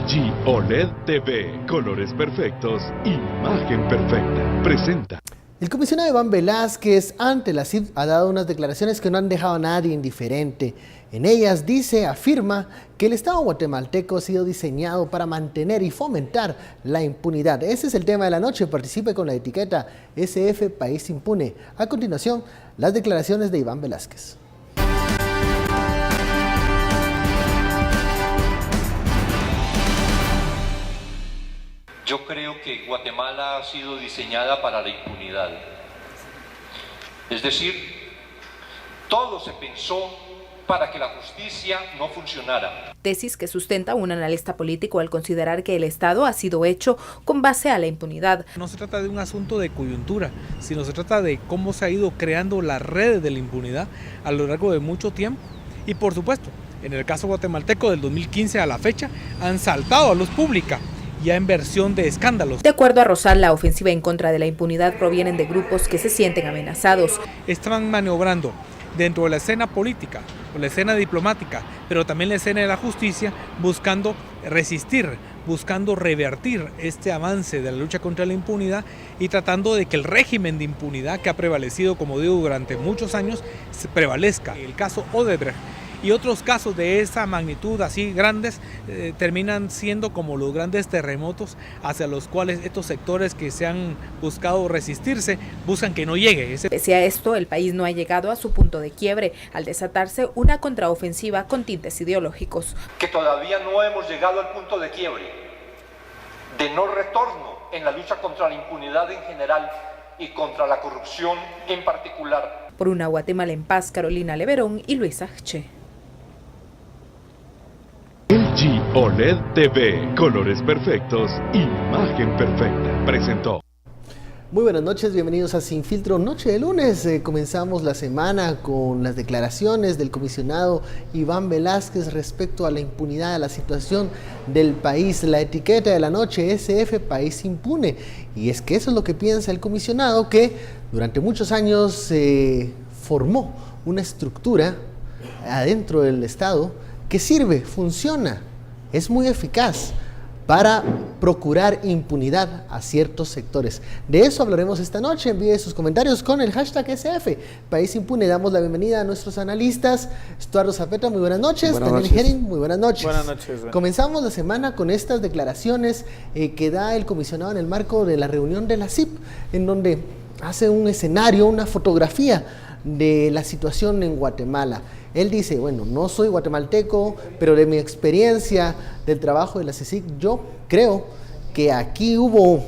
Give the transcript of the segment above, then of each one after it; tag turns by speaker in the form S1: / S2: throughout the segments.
S1: LG OLED TV, colores perfectos, imagen perfecta, presenta.
S2: El comisionado Iván Velázquez ante la CIP ha dado unas declaraciones que no han dejado a nadie indiferente. En ellas afirma que el Estado guatemalteco ha sido diseñado para mantener y fomentar la impunidad. Ese es el tema de la noche. Participe con la etiqueta SF País Impune. A continuación, las declaraciones de Iván Velázquez.
S3: Yo creo que Guatemala ha sido diseñada para la impunidad. Es decir, todo se pensó para que la justicia no funcionara.
S4: Tesis que sustenta un analista político al considerar que el Estado ha sido hecho con base a la impunidad.
S5: No se trata de un asunto de coyuntura, sino se trata de cómo se ha ido creando las redes de la impunidad a lo largo de mucho tiempo. Y por supuesto, en el caso guatemalteco del 2015 a la fecha, han saltado a luz pública ya en versión de escándalos.
S4: De acuerdo a Rosal, la ofensiva en contra de la impunidad provienen de grupos que se sienten amenazados.
S5: Están maniobrando dentro de la escena política, o la escena diplomática, pero también la escena de la justicia, buscando resistir, buscando revertir este avance de la lucha contra la impunidad y tratando de que el régimen de impunidad que ha prevalecido, como digo, durante muchos años, prevalezca. El caso Odebrecht y otros casos de esa magnitud así grandes terminan siendo como los grandes terremotos hacia los cuales estos sectores que se han buscado resistirse buscan que no llegue.
S4: Pese a esto, el país no ha llegado a su punto de quiebre al desatarse una contraofensiva con tintes ideológicos.
S3: Que todavía no hemos llegado al punto de quiebre, de no retorno en la lucha contra la impunidad en general y contra la corrupción en particular.
S4: Por una Guatemala en paz, Carolina Leverón y Luisa Che.
S1: LG OLED TV, colores perfectos, imagen perfecta, presentó.
S2: Muy buenas noches, bienvenidos a Sin Filtro, noche de lunes. Comenzamos la semana con las declaraciones del comisionado Iván Velázquez respecto a la impunidad, a la situación del país. La etiqueta de la noche, SF País Impune. Y es que eso es lo que piensa el comisionado, que durante muchos años se formó una estructura adentro del Estado que sirve, funciona, es muy eficaz para procurar impunidad a ciertos sectores. De eso hablaremos esta noche. Envíe sus comentarios con el hashtag SF País Impune. Damos la bienvenida a nuestros analistas. Estuardo Zapeta, muy buenas noches. Daniel Herring, muy buenas noches.
S6: Buenas noches.
S2: Comenzamos la semana con estas declaraciones que da el comisionado en el marco de la reunión de la CIP, en donde hace un escenario, una fotografía de la situación en Guatemala. Él dice, bueno, no soy guatemalteco, pero de mi experiencia del trabajo de la CICIG, yo creo que aquí hubo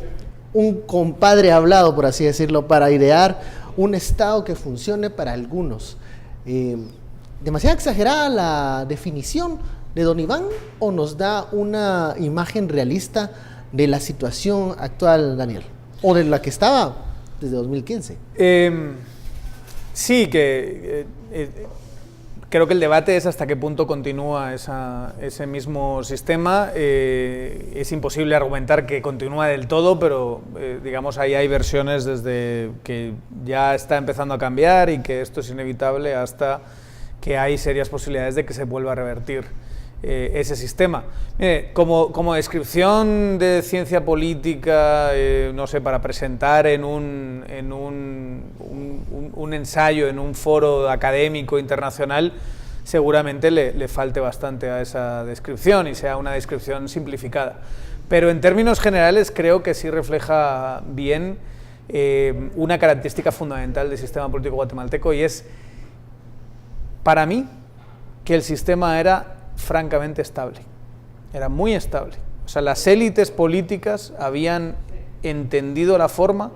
S2: un compadre hablado, por así decirlo, para idear un Estado que funcione para algunos. ¿Demasiado exagerada la definición de don Iván o nos da una imagen realista de la situación actual, Daniel? ¿O de la que estaba desde 2015?
S6: Sí, creo que el debate es hasta qué punto continúa ese mismo sistema. Es imposible argumentar que continúa del todo, pero digamos ahí hay versiones desde que ya está empezando a cambiar y que esto es inevitable hasta que hay serias posibilidades de que se vuelva a revertir ese sistema. Como descripción de ciencia política, no sé, para presentar en un ensayo, en un foro académico internacional, seguramente le falte bastante a esa descripción y sea una descripción simplificada. Pero en términos generales creo que sí refleja bien una característica fundamental del sistema político guatemalteco, y es, para mí, que el sistema era francamente estable, era muy estable. O sea, las élites políticas habían entendido la forma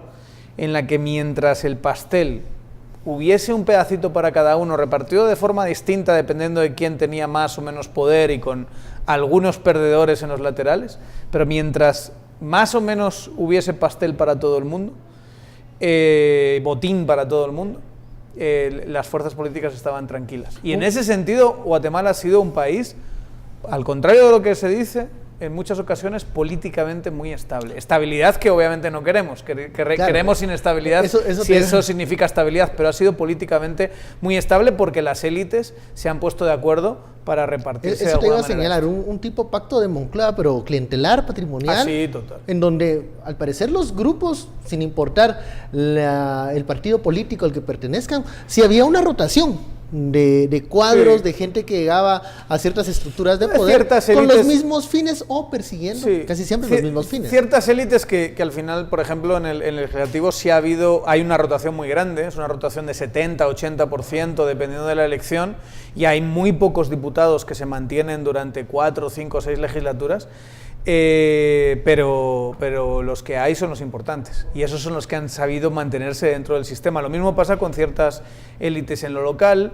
S6: en la que mientras el pastel hubiese un pedacito para cada uno, repartido de forma distinta dependiendo de quién tenía más o menos poder y con algunos perdedores en los laterales, pero mientras más o menos hubiese pastel para todo el mundo, botín para todo el mundo, las fuerzas políticas estaban tranquilas. Y en ese sentido, Guatemala ha sido un país, al contrario de lo que se dice, en muchas ocasiones políticamente muy estable. Estabilidad que obviamente no queremos, queremos inestabilidad eso significa estabilidad, pero ha sido políticamente muy estable porque las élites se han puesto de acuerdo para repartirse.
S2: Eso te iba a señalar, un tipo pacto de Moncloa, pero clientelar, patrimonial.
S6: Sí, total.
S2: En donde, al parecer, los grupos, sin importar el partido político al que pertenezcan, si había una rotación de cuadros, de gente que llegaba a ciertas estructuras de poder con los mismos fines o persiguiendo casi siempre los mismos fines.
S6: Ciertas élites que al final, por ejemplo, en el legislativo sí hay una rotación muy grande, es una rotación de 70-80% dependiendo de la elección, y hay muy pocos diputados que se mantienen durante 4, 5, 6 legislaturas. Pero los que hay son los importantes y esos son los que han sabido mantenerse dentro del sistema. Lo mismo pasa con ciertas élites en lo local,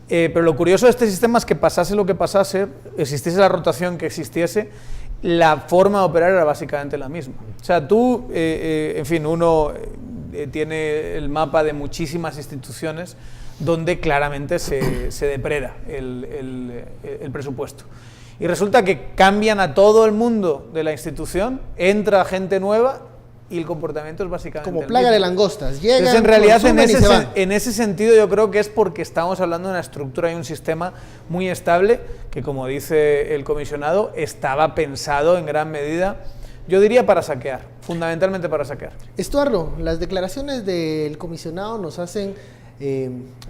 S6: pero lo curioso de este sistema es que pasase lo que pasase, existiese la rotación que existiese, la forma de operar era básicamente la misma. O sea, tú, en fin, uno tiene el mapa de muchísimas instituciones donde claramente se depreda el presupuesto. Y resulta que cambian a todo el mundo de la institución, entra gente nueva y el comportamiento es básicamente
S2: como plaga de langostas. Llegan,
S6: entonces, en realidad, en ese sentido, yo creo que es porque estamos hablando de una estructura y un sistema muy estable que, como dice el comisionado, estaba pensado en gran medida, yo diría, para saquear, fundamentalmente para saquear.
S2: Estuardo, las declaraciones del comisionado nos hacen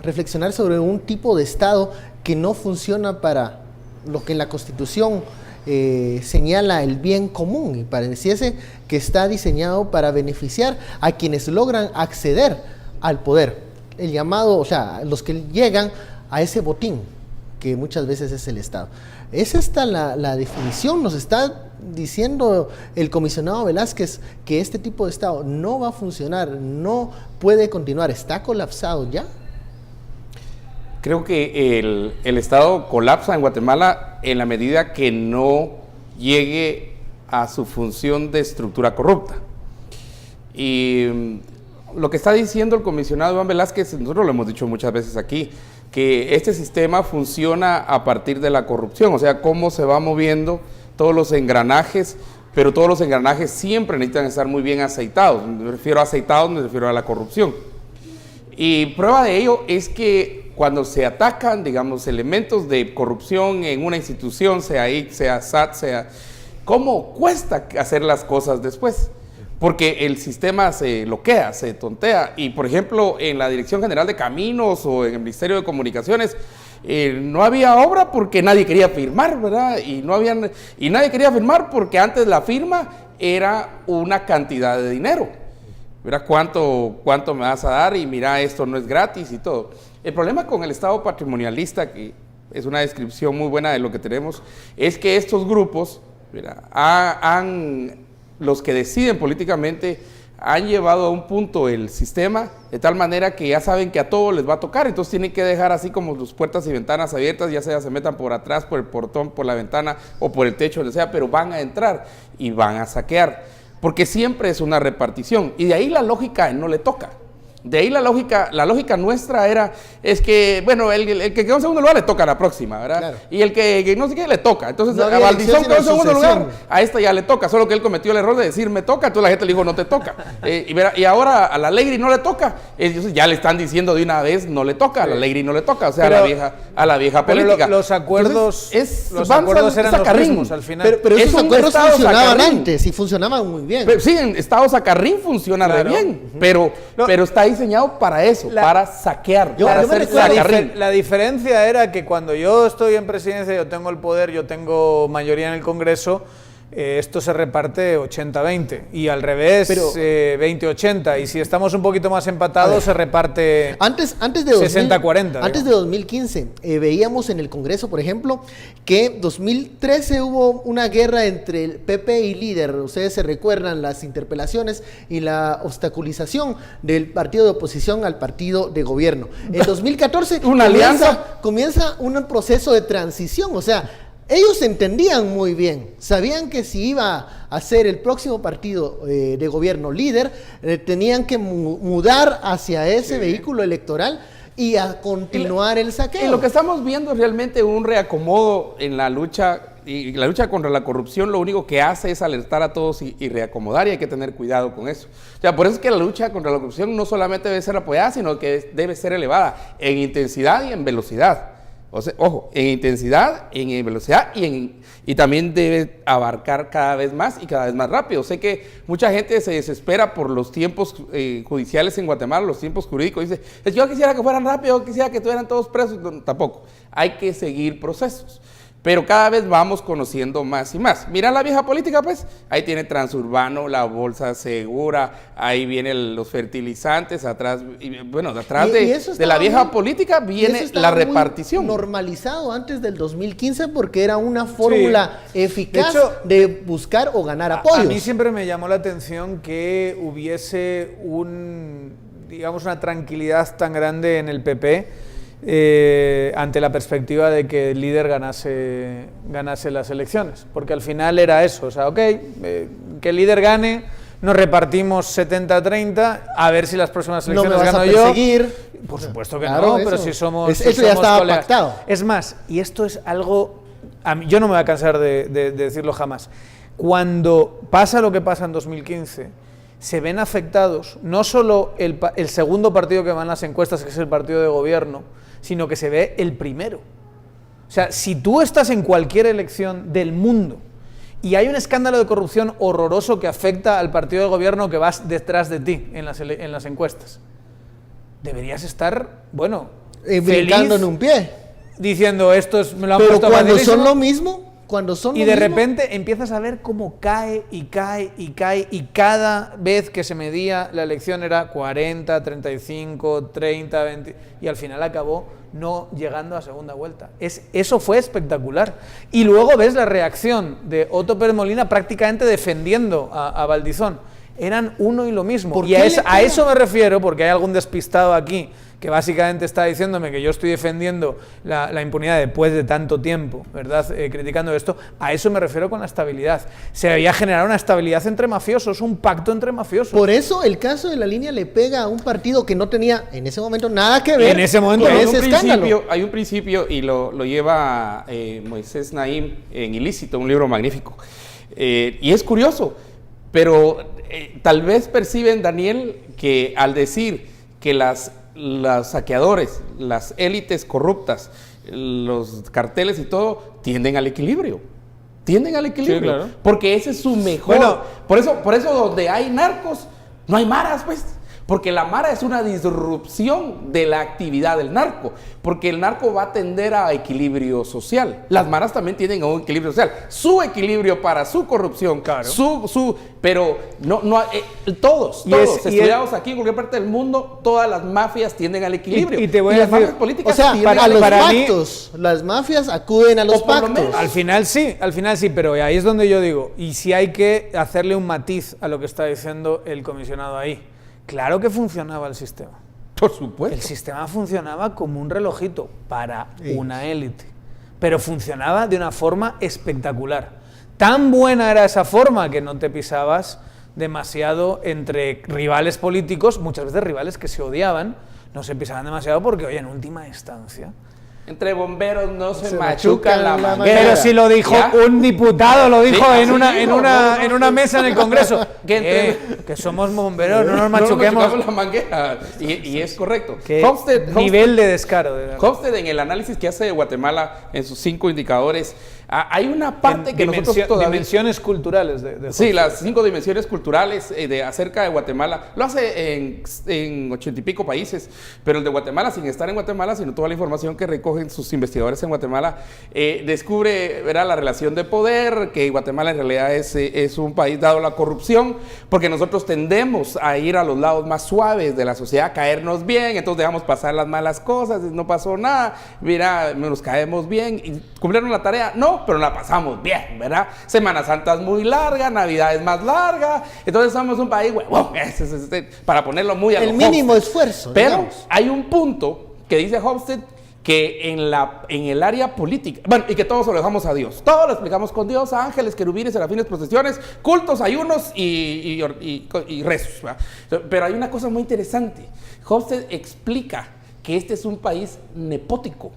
S2: reflexionar sobre un tipo de Estado que no funciona para lo que en la Constitución señala el bien común, y pareciese que está diseñado para beneficiar a quienes logran acceder al poder, el llamado, o sea, los que llegan a ese botín que muchas veces es el Estado. ¿Es esta la definición? Nos está diciendo el comisionado Velázquez que este tipo de Estado no va a funcionar, no puede continuar, ¿está colapsado ya?
S7: Creo que el Estado colapsa en Guatemala en la medida que no llegue a su función de estructura corrupta. Y lo que está diciendo el comisionado Iván Velázquez, nosotros lo hemos dicho muchas veces aquí, que este sistema funciona a partir de la corrupción, o sea, cómo se va moviendo todos los engranajes, pero todos los engranajes siempre necesitan estar muy bien aceitados. Me refiero a aceitados, me refiero a la corrupción. Y prueba de ello es que cuando se atacan, digamos, elementos de corrupción en una institución, sea IC, sea SAT, ¿cómo cuesta hacer las cosas después? Porque el sistema se bloquea, se tontea. Y, por ejemplo, en la Dirección General de Caminos o en el Ministerio de Comunicaciones, no había obra porque nadie quería firmar, ¿verdad? Y nadie quería firmar porque antes la firma era una cantidad de dinero. Mira cuánto me vas a dar y mira, esto no es gratis y todo. El problema con el Estado patrimonialista, que es una descripción muy buena de lo que tenemos, es que estos grupos, mira, los que deciden políticamente, han llevado a un punto el sistema de tal manera que ya saben que a todos les va a tocar, entonces tienen que dejar así como sus puertas y ventanas abiertas, ya sea se metan por atrás, por el portón, por la ventana o por el techo, donde sea, pero van a entrar y van a saquear, porque siempre es una repartición, y de ahí la lógica no le toca. De ahí la lógica nuestra es que, bueno, el que quedó en segundo lugar le toca a la próxima, ¿verdad? Claro. Y el que no sé qué le toca. Entonces, no a Valdizón quedó en segundo lugar, a esta ya le toca, solo que él cometió el error de decir me toca, entonces la gente le dijo no te toca. Y ahora a la Alegri no le toca, entonces ya le están diciendo de una vez no le toca, a la Alegri no le toca, o sea, a la vieja política.
S6: Los acuerdos, los acuerdos eran los mismos al final.
S2: Pero esos acuerdos funcionaban antes y funcionaban muy bien.
S7: Pero, sí, en Estado Sacarrín funciona re bien, pero está diseñado para eso, para saquear.
S6: La diferencia era que cuando yo estoy en presidencia, yo tengo el poder, yo tengo mayoría en el Congreso, esto se reparte 80-20 y al revés 20-80, y si estamos un poquito más empatados se reparte
S2: antes de
S6: 60-40.
S2: Antes de 2015 veíamos en el Congreso, por ejemplo, que en 2013 hubo una guerra entre el PP y Líder. Ustedes se recuerdan las interpelaciones y la obstaculización del partido de oposición al partido de gobierno. En 2014 comienza un proceso de transición, o sea, ellos entendían muy bien, sabían que si iba a ser el próximo partido de gobierno Líder, tenían que mudar hacia ese vehículo electoral y a continuar el saqueo.
S7: Y lo que estamos viendo es realmente un reacomodo en la lucha y la lucha contra la corrupción lo único que hace es alertar a todos y reacomodar, y hay que tener cuidado con eso. O sea, por eso es que la lucha contra la corrupción no solamente debe ser apoyada, sino que debe ser elevada en intensidad y en velocidad. O sea, ojo, en intensidad, en velocidad y también debe abarcar cada vez más y cada vez más rápido. Sé que mucha gente se desespera por los tiempos judiciales en Guatemala, los tiempos jurídicos. Dice, yo quisiera que fueran rápidos, yo quisiera que estuvieran todos presos. No, tampoco. Hay que seguir procesos. Pero cada vez vamos conociendo más y más. Mira la vieja política, pues. Ahí tiene Transurbano, la Bolsa Segura, ahí vienen los fertilizantes, atrás, atrás de la vieja política viene la repartición.
S2: Normalizado antes del 2015 porque era una fórmula eficaz de buscar o ganar apoyos.
S6: A mí siempre me llamó la atención que hubiese una tranquilidad tan grande en el PP. Ante la perspectiva de que el líder ganase las elecciones, porque al final era eso, o sea, que el líder gane, nos repartimos 70-30, a ver si las próximas elecciones
S2: no me vas
S6: gano
S2: a perseguir.
S6: Yo. Por supuesto que
S2: claro,
S6: no, pero si somos
S2: eso ya estaba pactado.
S6: Es más, y esto es algo, yo no me voy a cansar de decirlo jamás, cuando pasa lo que pasa en 2015, se ven afectados no solo el segundo partido que va en las encuestas, que es el partido de gobierno, sino que se ve el primero. O sea, si tú estás en cualquier elección del mundo y hay un escándalo de corrupción horroroso que afecta al partido de gobierno que vas detrás de ti en las encuestas, deberías estar,
S2: brincando en un pie.
S6: Diciendo, me lo han
S2: pero
S6: puesto
S2: cuando
S6: facilísimo.
S2: son lo mismo... Y
S6: de repente empiezas a ver cómo cae, y cada vez que se medía la elección era 40, 35, 30, 20, y al final acabó no llegando a segunda vuelta. Eso fue espectacular. Y luego ves la reacción de Otto Pérez Molina prácticamente defendiendo a Valdizón. Eran uno y lo mismo. Y a eso me refiero, porque hay algún despistado aquí que básicamente está diciéndome que yo estoy defendiendo la impunidad después de tanto tiempo, ¿verdad? Criticando esto. A eso me refiero con la estabilidad. Se había generado una estabilidad entre mafiosos, un pacto entre mafiosos.
S2: Por eso el caso de La Línea le pega a un partido que no tenía en ese momento nada que ver
S6: en ese momento
S2: con ese escándalo.
S7: Hay un principio y lo lleva Moisés Naim en Ilícito, un libro magnífico. Y es curioso, pero tal vez perciben, Daniel, que al decir que los saqueadores, las élites corruptas, los carteles y todo, tienden al equilibrio. Sí, claro. Porque ese es su mejor... Por eso donde hay narcos, no hay maras, pues. Porque la mara es una disrupción de la actividad del narco. Porque el narco va a tender a equilibrio social. Las maras también tienen un equilibrio social. Su equilibrio para su corrupción. Claro. Pero todos, estudiados aquí en cualquier parte del mundo, todas las mafias tienden al equilibrio.
S6: Y te voy a decir,
S7: mafias políticas,
S2: o sea, para los pactos, las mafias acuden a los pactos.
S6: Al final sí, pero ahí es donde yo digo, y si hay que hacerle un matiz a lo que está diciendo el comisionado ahí. Claro que funcionaba el sistema.
S7: Por supuesto.
S6: El sistema funcionaba como un relojito para una élite, pero funcionaba de una forma espectacular. Tan buena era esa forma que no te pisabas demasiado entre rivales políticos, muchas veces rivales que se odiaban, no se pisaban demasiado porque, oye, en última instancia...
S7: Entre bomberos no se machucan la manguera.
S6: Pero si lo dijo un diputado, lo dijo en una mesa en el Congreso. Que somos bomberos, no nos machuquemos.
S7: No la manguera. Y es correcto.
S6: Nivel de descaro.
S7: Hofstede, en el análisis que hace de Guatemala, en sus 5 indicadores, hay una parte que nosotros todavía...
S6: Dimensiones culturales de
S7: sí, las 5 dimensiones culturales acerca de Guatemala. Lo hace en 80 y pico países, pero el de Guatemala, sin estar en Guatemala, sino toda la información que recogen sus investigadores en Guatemala, descubre la relación de poder, que Guatemala en realidad es un país dado la corrupción, porque nosotros tendemos a ir a los lados más suaves de la sociedad, a caernos bien, entonces dejamos pasar las malas cosas, no pasó nada, mira, nos caemos bien, y ¿cumplieron la tarea? No, pero la pasamos bien, ¿verdad? Semana Santa es muy larga, Navidad es más larga, entonces somos un país, para ponerlo muy a
S2: el mínimo esfuerzo.
S7: Pero
S2: digamos.
S7: hay un punto que dice Hofstede, que en el área política, y que todo se lo dejamos a Dios, todo lo explicamos con Dios, ángeles, querubines, serafines, procesiones, cultos, ayunos y rezos, ¿verdad? Pero hay una cosa muy interesante. Hofstede explica que este es un país nepótico.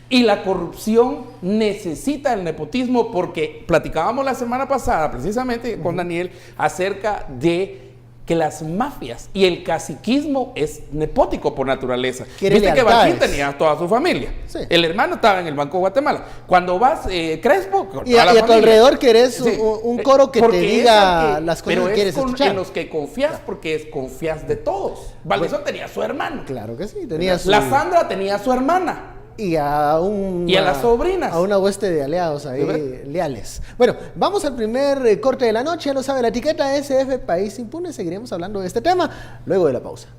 S7: Y la corrupción necesita el nepotismo, porque platicábamos la semana pasada precisamente con Daniel acerca de que las mafias y el caciquismo es nepótico por naturaleza. Viste que Bajín tenía toda su familia. Sí. El hermano estaba en el Banco de Guatemala. Cuando vas Crespo,
S2: y a tu alrededor querés un coro que te diga las cosas que quieres escuchar.
S7: En los que confías, porque confías de todos. Valdezón tenía a su hermano.
S2: Claro que sí. Tenía
S7: La Sandra tenía a su hermana.
S2: Y a
S7: las sobrinas.
S2: A una hueste de aliados ahí, leales. Bueno, vamos al primer corte de la noche. Ya lo sabe, la etiqueta SF País Impune. Seguiremos hablando de este tema luego de la pausa.